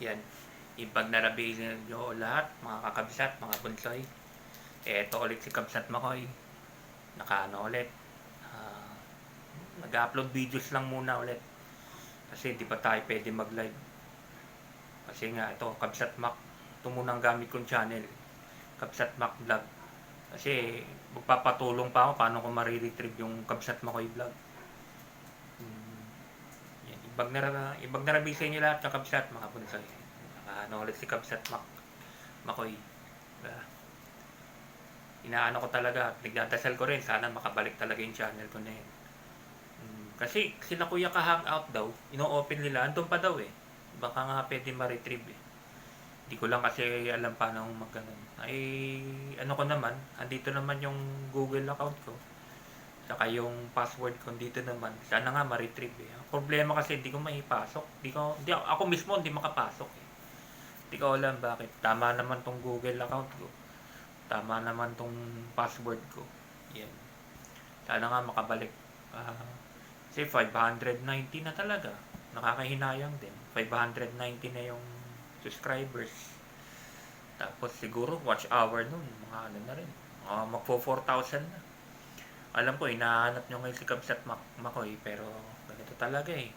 Yan. Ipag narabihin nyo lahat, mga kakabsat, mga bunsoy. Eto ulit si Kabsat Makoy. Nakaano ulit. Ah, Nag-upload videos lang muna ulit. Kasi di pa tayo pwede mag-live. Kasi nga ito, Kabsat Mak. Ito muna ang gamit kong channel. Kabsat Mak Vlog. Kasi magpapatulong pa ako paano ko mariretrieve yung Kabsat Makoy Vlog. Yan. Ibag narabi sa inyo lahat ng Kabsat, mga bunsoy. Nakaano ulit si Kabsat Makoy. Diba? Inaano ko talaga, nagdadasal ko rin, sana makabalik talaga yung channel ko na yun. Kasi sila kuya ka-hangout daw, ino-open nila, andun pa daw eh. Baka nga pwede ma-retrieve eh. Di ko lang kasi alam paano mag-ganon. Ay, ano ko naman, andito naman yung Google account ko. Saka yung password ko dito naman. Sana nga ma-retrieve eh. Ang problema kasi hindi ko maipasok. Ako mismo hindi makapasok eh. Hindi ko alam bakit. Tama naman tong Google account ko. Tama naman tong password ko. Yan. Sana nga makabalik. Kasi 590 na talaga. Nakakahinayang din. 590 na yung subscribers. Tapos siguro watch hour nun. Mga ano na rin. Magpo 4,000 na. Alam ko, hinahanap nyo ngayon si Kabsat Makoy. Pero ganito talaga eh.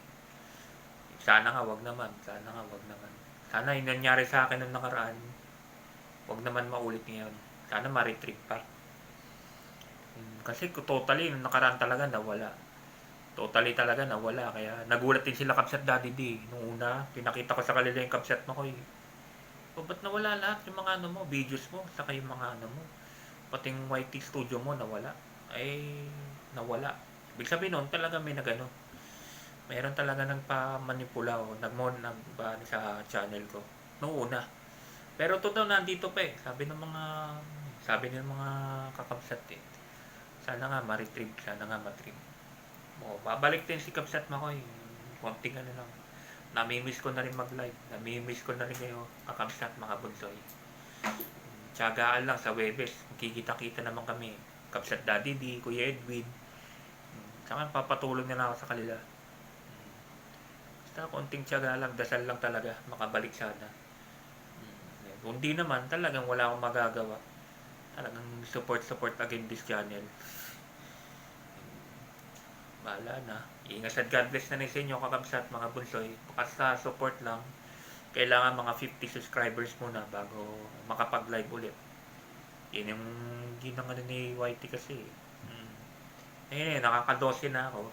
Sana nga wag naman. Sana nga wag naman. Sana yung nangyari sa akin nung nakaraan. Wag naman maulit ngayon. Sana ma-retrieve pa. Kasi totally, nung nakaraan talaga nawala. Totally talaga nawala. Kaya nagulat din sila Kabsat Daddy D. Nung una, pinakita ko sa kanila yung Kabsat Makoy. Ba't nawala lahat yung mga ano mo, videos mo, saka yung mga ano mo. Pati yung YT studio mo nawala. Ay, nawala. Ibig sabihin nun, talaga may nagano. Mayroon talaga nagpa-manipula o nag-ban sa channel ko. Noong una. Pero ito daw nandito pa eh. Sabi ng mga kakabsat eh. Sana nga ma-retrieve, sana nga ma-retrieve. Babalik din si Kabsat Makoy. Konting ano lang. Nami-miss ko na rin mag-live. Nami-miss ko na rin kayo, kakabsat, mga bunsoy. Tiyagaan lang sa Webes. Kikita-kita naman kami. Kabsat Daddy D, Kuya Edwin. Saka papatulong na lang ako sa kanila. Basta konting tiyaga lang, dasal lang talaga. Makabalik sana. Kung di naman, talagang wala akong magagawa. Talagang support again this channel. Bahala na. Ingat at God bless na rin sa inyo, kakabsat, mga bunsoy. Basta support lang. Kailangan mga 50 subscribers muna bago makapag-live ulit. Yun yung ginang ano ni YT kasi. Ayun nakaka-12 na ako.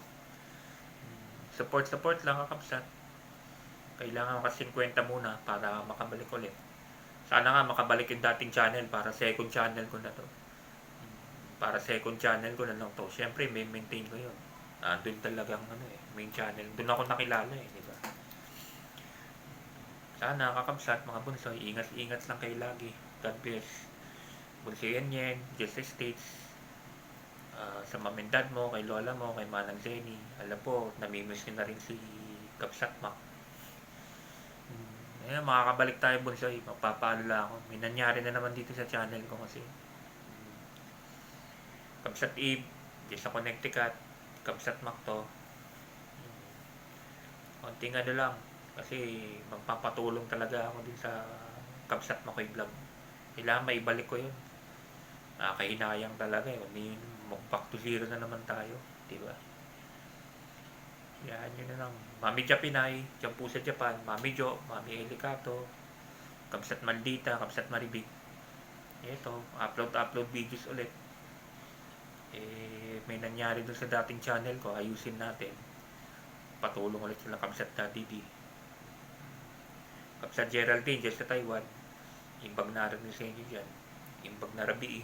Support lang, kakabsat. Kailangan maka 50 muna para makabalik ulit. Sana nga makabalik yung dating channel para second channel ko na to. Para second channel ko na lang to. Siyempre, maintain ko yun. Doon talagang main channel. Doon ako nakilala eh, di ba? Sana, kakabsat, mga bunsoy, ingat lang kayo lagi. God bless. Bunsoy yan, Just States. Sa mom and dad mo, kay lola mo, kay Manang Zenny. Alam po, namimiss nyo na rin si Kabsat Mak. Makakabalik tayo bunsoy. Magpapaano lang ako. May nangyari na naman dito sa channel ko kasi. Kabsat Eve, sa Connecticut, Kabsat Mak to. Konting ano lang. Kasi magpapatulong talaga ako din sa Kabsat Makoy Vlog. Kailangan maibalik ko yun. Nakahinayang talaga eh. Mag-back to zero na naman tayo. Diba? Yan yun na lang. Mami Japinay, dyan po sa Japan. Mami Jo, Mami Elikato, Kabsat Maldita, Kabsat Maribig. Ito, upload videos ulit. May nangyari dun sa dating channel ko, ayusin natin. Patulong ulit sila Kabsat Daddy D. Kabsat Geraldine, dyan sa Taiwan. Imbag na rin sa inyo dyan. Imbag na Rabi.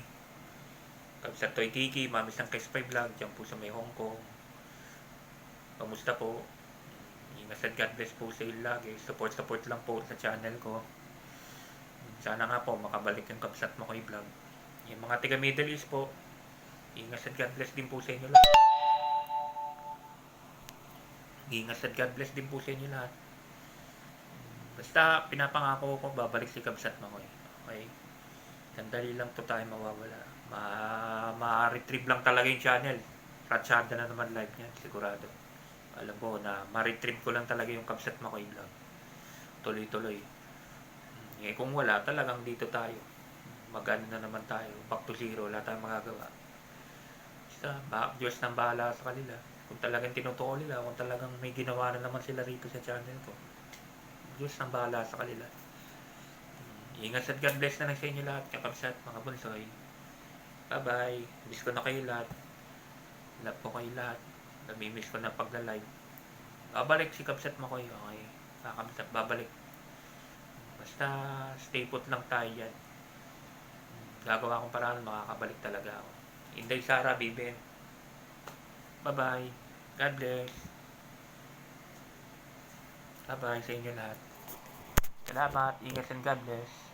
Kabsat Toy Tiki, Mami Sang Kespay Vlog, dyan po sa may Hong Kong. Kamusta po? Ingat at God bless po sa iyo lagi. Support lang po sa channel ko. Sana nga po makabalik yung Kabsat Makoy Vlog. Yung mga taga Middle East po, ingat at God bless din po sa inyo lahat. Ingat at God bless din po sa inyo lahat. Basta pinapangako ko babalik si Kabsat Makoy. Okay? Sandali lang to tayo mawawala. Ma-retrieve lang talaga yung channel. Ratsyada na naman live niya, sigurado. Alam ko na ma-retrieve ko lang talaga yung Kabsat Makoy Vlog. Tuloy-tuloy. Eh kung wala, talagang dito tayo. Mag-ano na naman tayo, back to zero, wala tayong magagawa. Basta, Diyos nang bahala sa kanila. Kung talagang tinutuko nila, kung talagang may ginawa na naman sila rito sa channel ko, Diyos nang bahala sa kanila. Ingat at God bless na lang sa inyo lahat, kakabsat, mga bunsoy. Bye-bye. Miss ko na kayo lahat. Love ko kayo lahat. Namimiss ko na pagla-live. Babalik si Kabsat Makoy. Okay. Kakabsat, babalik. Basta stay put lang tayo yan. Gagawa akong paraan, makakabalik talaga ako. Inday Sara, Biben. Bye-bye. God bless. Bye-bye sa inyo lahat. Salamat. Ingat and God bless.